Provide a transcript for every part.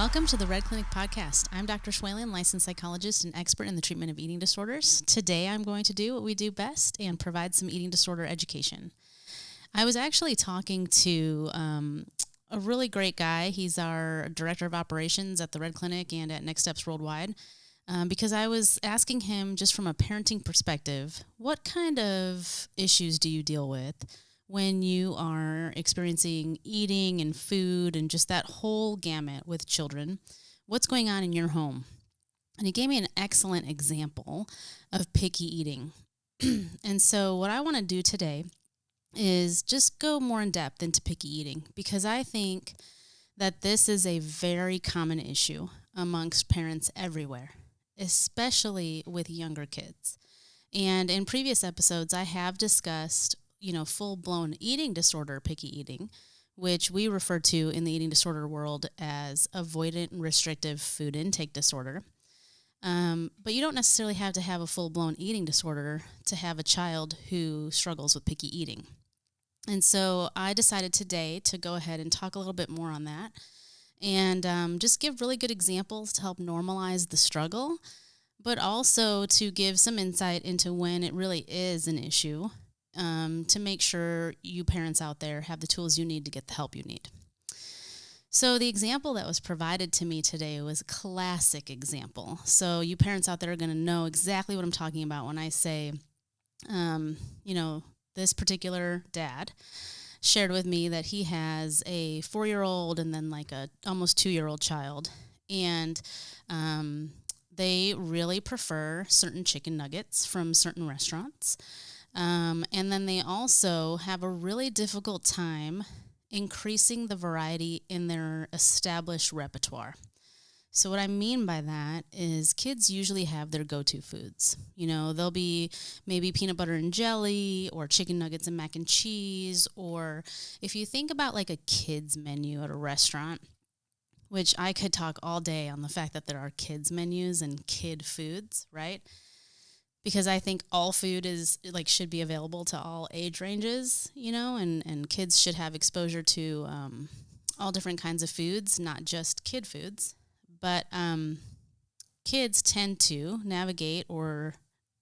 Welcome to the Red Clinic Podcast. I'm Dr. Schwalen, licensed psychologist and expert in the treatment of eating disorders. Today I'm going to do what we do best and provide some eating disorder education. I was actually talking to a really great guy. He's our director of operations at the Red Clinic and at Next Steps Worldwide, because I was asking him, just from a parenting perspective, what kind of issues do you deal with when you are experiencing eating and food and just that whole gamut with children? What's going on in your home? And he gave me an excellent example of picky eating. And so what I want to do today is just go more in depth into picky eating, because I think that this is a very common issue amongst parents everywhere, especially with younger kids. And in previous episodes, I have discussed full-blown eating disorder, picky eating, which we refer to in the eating disorder world as avoidant and restrictive food intake disorder. But you don't necessarily have to have a full-blown eating disorder to have a child who struggles with picky eating. And so I decided today to go ahead and talk a little bit more on that and just give really good examples to help normalize the struggle, but also to give some insight into when it really is an issue, to make sure you parents out there have the tools you need to get the help you need. So the example that was provided to me today was a classic example. So you parents out there are going to know exactly what I'm talking about when I say, this particular dad shared with me that he has a 4-year-old and then like a almost 2-year-old child. And they really prefer certain chicken nuggets from certain restaurants. And then they also have a really difficult time increasing the variety in their established repertoire. So what I mean by that is kids usually have their go-to foods. They'll be maybe peanut butter and jelly or chicken nuggets and mac and cheese. Or if you think about like a kid's menu at a restaurant, which I could talk all day on the fact that there are kids menus and kid foods, right? Because I think all food should be available to all age ranges, and kids should have exposure to all different kinds of foods, not just kid foods. But kids tend to navigate or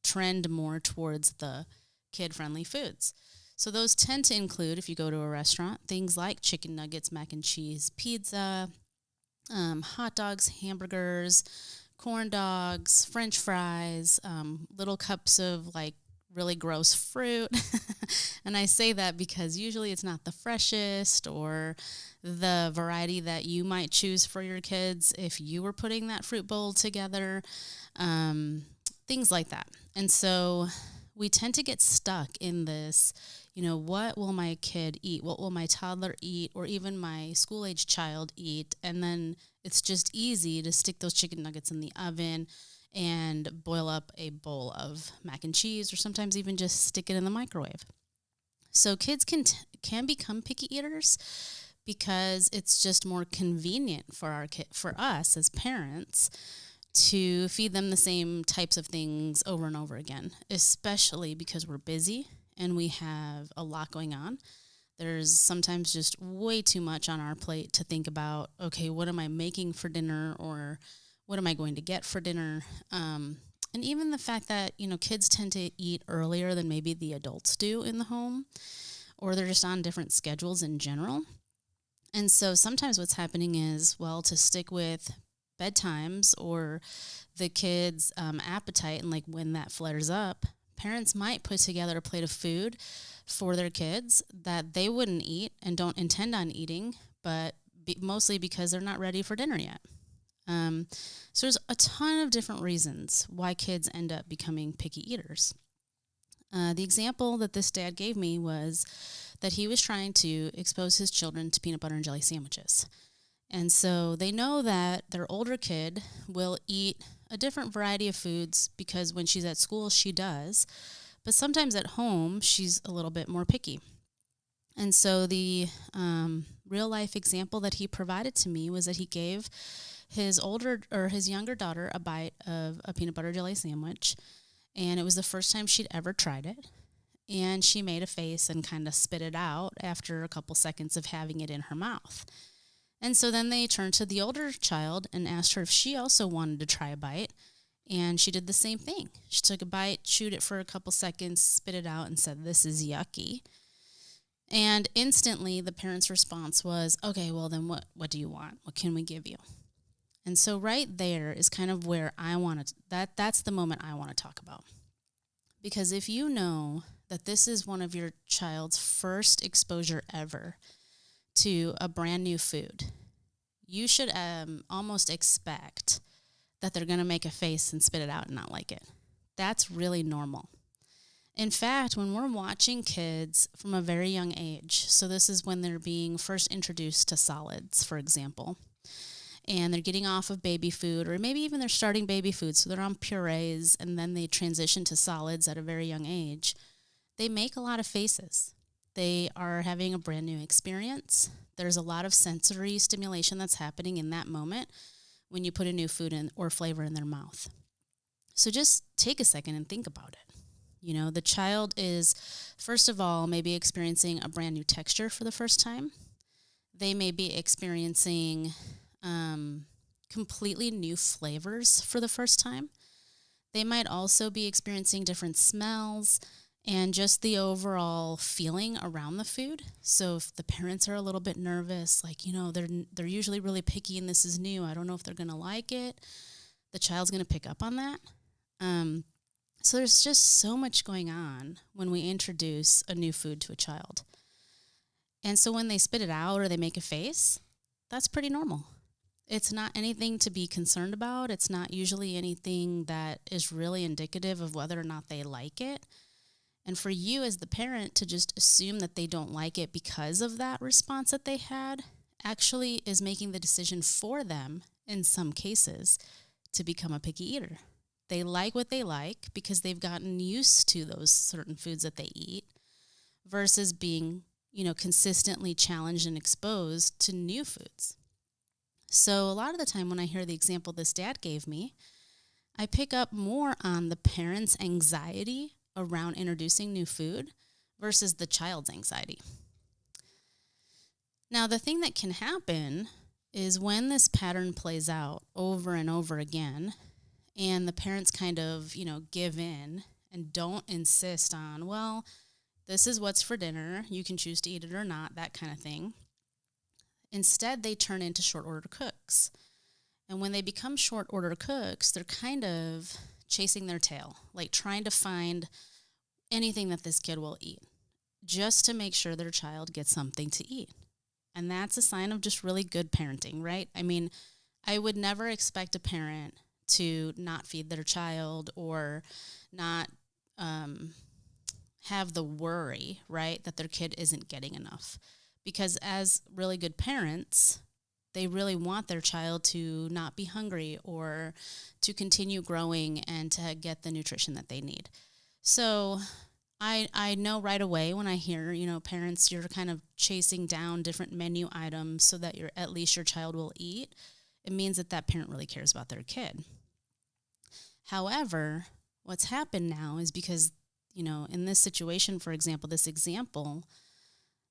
trend more towards the kid-friendly foods. So those tend to include, if you go to a restaurant, things like chicken nuggets, mac and cheese, pizza, hot dogs, hamburgers, corn dogs, French fries, little cups of like really gross fruit. And I say that because usually it's not the freshest or the variety that you might choose for your kids if you were putting that fruit bowl together, things like that. And so we tend to get stuck in this, what will my kid eat? What will my toddler eat? Or even my school-age child eat? And then it's just easy to stick those chicken nuggets in the oven and boil up a bowl of mac and cheese, or sometimes even just stick it in the microwave. So kids can become picky eaters because it's just more convenient for us as parents to feed them the same types of things over and over again, especially because we're busy and we have a lot going on. There's sometimes just way too much on our plate to think about, okay, what am I making for dinner, or what am I going to get for dinner? And even the fact that, kids tend to eat earlier than maybe the adults do in the home, or they're just on different schedules in general. And so sometimes what's happening is, to stick with bedtimes or the kids' appetite, and like when that flares up, parents might put together a plate of food for their kids that they wouldn't eat and don't intend on eating, but mostly because they're not ready for dinner yet. So there's a ton of different reasons why kids end up becoming picky eaters. The example that this dad gave me was that he was trying to expose his children to peanut butter and jelly sandwiches. And so they know that their older kid will eat a different variety of foods because when she's at school, she does. But sometimes at home, she's a little bit more picky. And so the real-life example that he provided to me was that he gave his younger daughter a bite of a peanut butter jelly sandwich, and it was the first time she'd ever tried it. And she made a face and kind of spit it out after a couple seconds of having it in her mouth. And so then they turned to the older child and asked her if she also wanted to try a bite. And she did the same thing. She took a bite, chewed it for a couple seconds, spit it out, and said, "This is yucky." And instantly the parent's response was, "Okay, well then what do you want? What can we give you?" And so right there is kind of where that's the moment I want to talk about. Because if you know that this is one of your child's first exposure ever to a brand new food, you should almost expect that they're going to make a face and spit it out and not like it. That's really normal. In fact, when we're watching kids from a very young age, so this is when they're being first introduced to solids, for example, and they're getting off of baby food, or maybe even they're starting baby food, so they're on purees, and then they transition to solids at a very young age, they make a lot of faces. They are having a brand new experience. There's a lot of sensory stimulation that's happening in that moment when you put a new food in or flavor in their mouth. So just take a second and think about it. You know, the child is, first of all, maybe experiencing a brand new texture for the first time. They may be experiencing completely new flavors for the first time. They might also be experiencing different smells and just the overall feeling around the food. So if the parents are a little bit nervous, like, you know, they're usually really picky and this is new, I don't know if they're going to like it, the child's going to pick up on that. So there's just so much going on when we introduce a new food to a child. And so when they spit it out or they make a face, that's pretty normal. It's not anything to be concerned about. It's not usually anything that is really indicative of whether or not they like it. And for you as the parent to just assume that they don't like it because of that response that they had actually is making the decision for them, in some cases, to become a picky eater. They like what they like because they've gotten used to those certain foods that they eat versus being, you know, consistently challenged and exposed to new foods. So a lot of the time when I hear the example this dad gave me, I pick up more on the parent's anxiety around introducing new food versus the child's anxiety. Now, the thing that can happen is when this pattern plays out over and over again, and the parents kind of, you know, give in and don't insist on, well, this is what's for dinner, you can choose to eat it or not, that kind of thing. Instead, they turn into short order cooks. And when they become short order cooks, they're kind of chasing their tail, like trying to find anything that this kid will eat just to make sure their child gets something to eat. And that's a sign of just really good parenting, right? I mean, I would never expect a parent to not feed their child or not have the worry, right, that their kid isn't getting enough. Because as really good parents, they really want their child to not be hungry or to continue growing and to get the nutrition that they need. So I know right away when I hear, you know, parents, you're kind of chasing down different menu items so that at least your child will eat. It means that that parent really cares about their kid. However, what's happened now is because, you know, in this situation, for example, this example,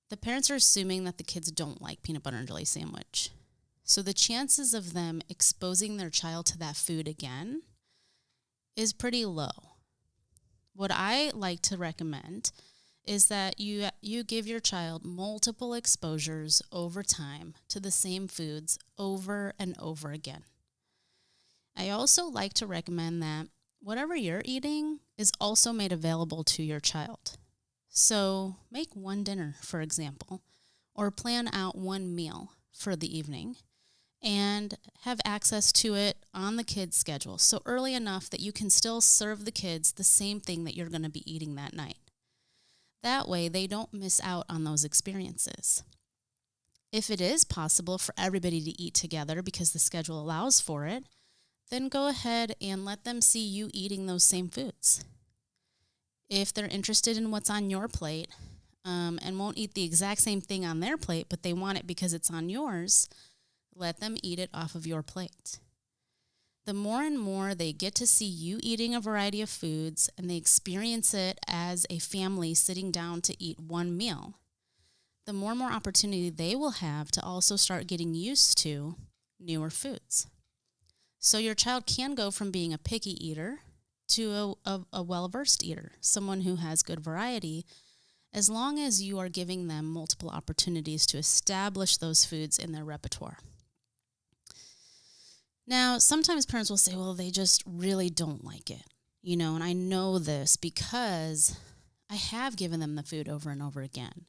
the parents are assuming that the kids don't like peanut butter and jelly sandwich. So the chances of them exposing their child to that food again is pretty low. What I like to recommend is that you give your child multiple exposures over time to the same foods over and over again. I also like to recommend that whatever you're eating is also made available to your child. So make one dinner, for example, or plan out one meal for the evening and have access to it on the kids' schedule, so early enough that you can still serve the kids the same thing that you're going to be eating that night. That way, they don't miss out on those experiences. If it is possible for everybody to eat together because the schedule allows for it, then go ahead and let them see you eating those same foods. If they're interested in what's on your plate and won't eat the exact same thing on their plate, but they want it because it's on yours, let them eat it off of your plate. The more and more they get to see you eating a variety of foods and they experience it as a family sitting down to eat one meal, the more and more opportunity they will have to also start getting used to newer foods. So your child can go from being a picky eater to a well-versed eater, someone who has good variety, as long as you are giving them multiple opportunities to establish those foods in their repertoire. Now, sometimes parents will say, well, they just really don't like it, and I know this because I have given them the food over and over again.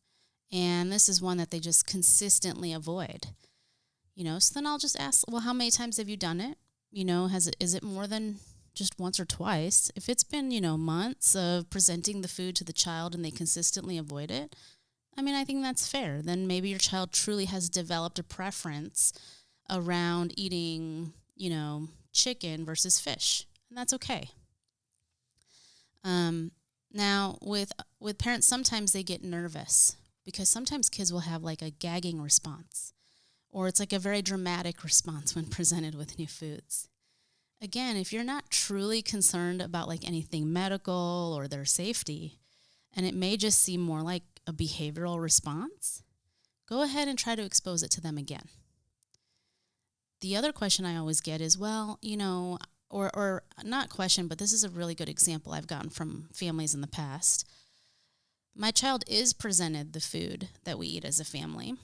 And this is one that they just consistently avoid, so then I'll just ask, well, how many times have you done it? Is it more than just once or twice? If it's been, months of presenting the food to the child and they consistently avoid it, I think that's fair. Then maybe your child truly has developed a preference around eating, chicken versus fish, and that's okay. Now, with parents, sometimes they get nervous because sometimes kids will have like a gagging response, or it's like a very dramatic response when presented with new foods. Again, if you're not truly concerned about like anything medical or their safety, and it may just seem more like a behavioral response, go ahead and try to expose it to them again. The other question I always get is, well, or not question, but this is a really good example I've gotten from families in the past. My child is presented the food that we eat as a family,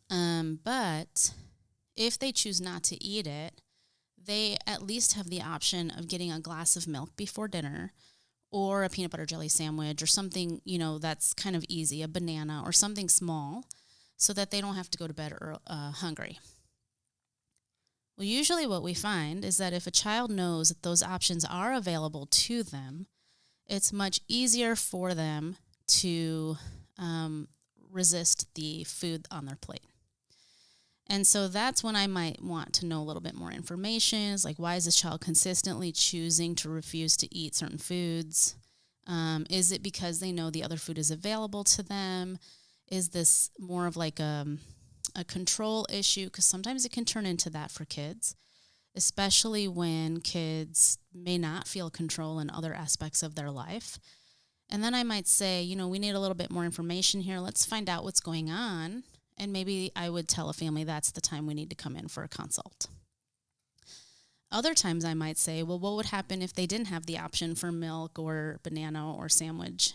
but if they choose not to eat it, they at least have the option of getting a glass of milk before dinner, or a peanut butter jelly sandwich, or something, that's kind of easy, a banana or something small, so that they don't have to go to bed hungry. Well, usually what we find is that if a child knows that those options are available to them, it's much easier for them to resist the food on their plate. And so that's when I might want to know a little bit more information. It's like, why is this child consistently choosing to refuse to eat certain foods? Is it because they know the other food is available to them? Is this more of like a control issue? Because sometimes it can turn into that for kids, especially when kids may not feel control in other aspects of their life. And then I might say, we need a little bit more information here. Let's find out what's going on. And maybe I would tell a family that's the time we need to come in for a consult. Other times I might say, well, what would happen if they didn't have the option for milk or banana or sandwich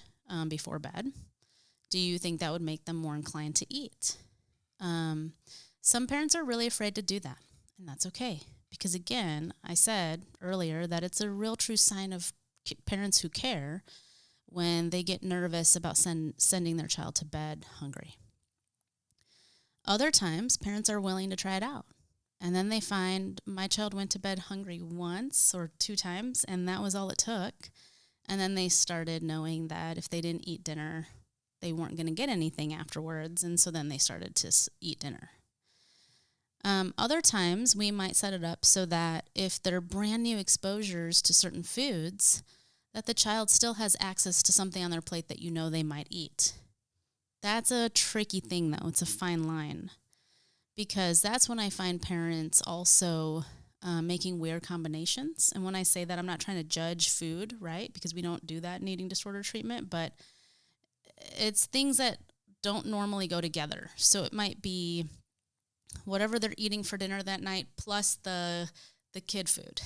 before bed? Do you think that would make them more inclined to eat? Some parents are really afraid to do that, and that's okay. Because again, I said earlier that it's a real true sign of parents who care when they get nervous about sending their child to bed hungry. Other times, parents are willing to try it out. And then they find my child went to bed hungry once or 2 times, and that was all it took. And then they started knowing that if they didn't eat dinner, they weren't going to get anything afterwards. And so then they started to eat dinner. Other times, we might set it up so that if they're brand new exposures to certain foods, that the child still has access to something on their plate that they might eat. That's a tricky thing, though. It's a fine line, because that's when I find parents also making weird combinations. And when I say that, I'm not trying to judge food, right? Because we don't do that in eating disorder treatment, but it's things that don't normally go together. So it might be whatever they're eating for dinner that night plus the kid food.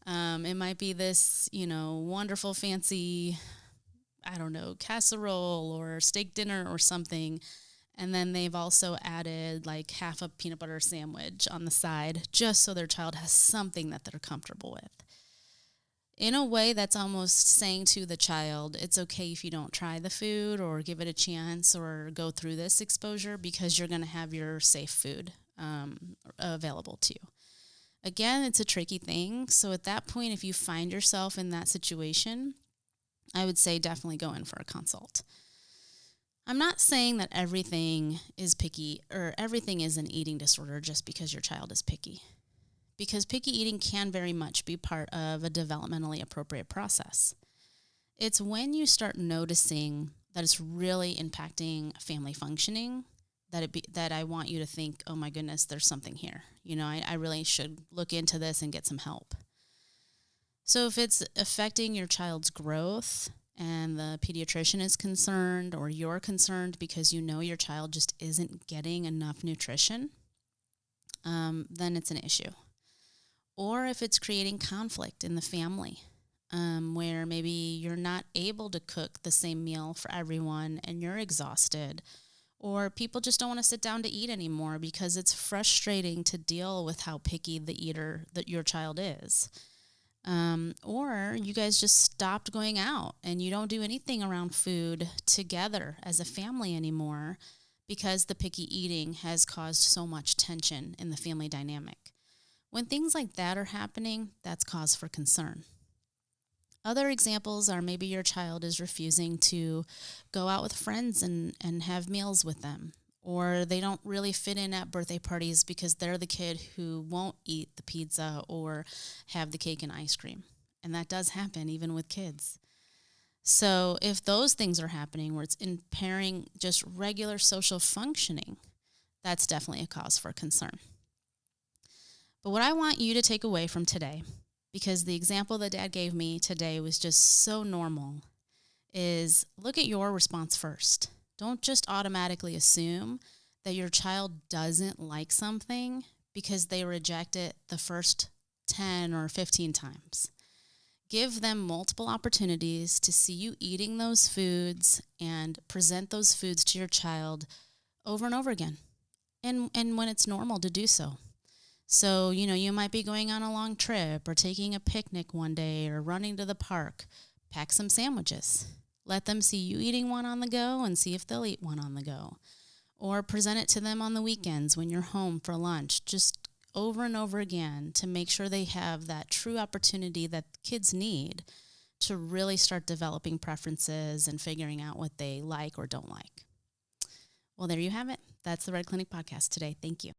It might be this, wonderful fancy, casserole or steak dinner or something. And then they've also added like half a peanut butter sandwich on the side just so their child has something that they're comfortable with. In a way, that's almost saying to the child, it's okay if you don't try the food or give it a chance or go through this exposure, because you're going to have your safe food available to you. Again, it's a tricky thing. So at that point, if you find yourself in that situation, I would say definitely go in for a consult. I'm not saying that everything is picky or everything is an eating disorder just because your child is picky, because picky eating can very much be part of a developmentally appropriate process. It's when you start noticing that it's really impacting family functioning that I want you to think, oh my goodness, there's something here. I really should look into this and get some help. So if it's affecting your child's growth, and the pediatrician is concerned, or you're concerned because you know your child just isn't getting enough nutrition, then it's an issue. Or if it's creating conflict in the family, where maybe you're not able to cook the same meal for everyone and you're exhausted, or people just don't want to sit down to eat anymore because it's frustrating to deal with how picky the eater that your child is. Or you guys just stopped going out and you don't do anything around food together as a family anymore because the picky eating has caused so much tension in the family dynamic. When things like that are happening, that's cause for concern. Other examples are maybe your child is refusing to go out with friends and have meals with them, or they don't really fit in at birthday parties because they're the kid who won't eat the pizza or have the cake and ice cream. And that does happen even with kids. So if those things are happening where it's impairing just regular social functioning, that's definitely a cause for concern. But what I want you to take away from today, because the example that Dad gave me today was just so normal, is look at your response first. Don't just automatically assume that your child doesn't like something because they reject it the first 10 or 15 times. Give them multiple opportunities to see you eating those foods and present those foods to your child over and over again, and when it's normal to do so. So, you might be going on a long trip or taking a picnic one day or running to the park. Pack some sandwiches. Let them see you eating one on the go and see if they'll eat one on the go. Or present it to them on the weekends when you're home for lunch, just over and over again to make sure they have that true opportunity that kids need to really start developing preferences and figuring out what they like or don't like. Well, there you have it. That's the Red Clinic Podcast today. Thank you.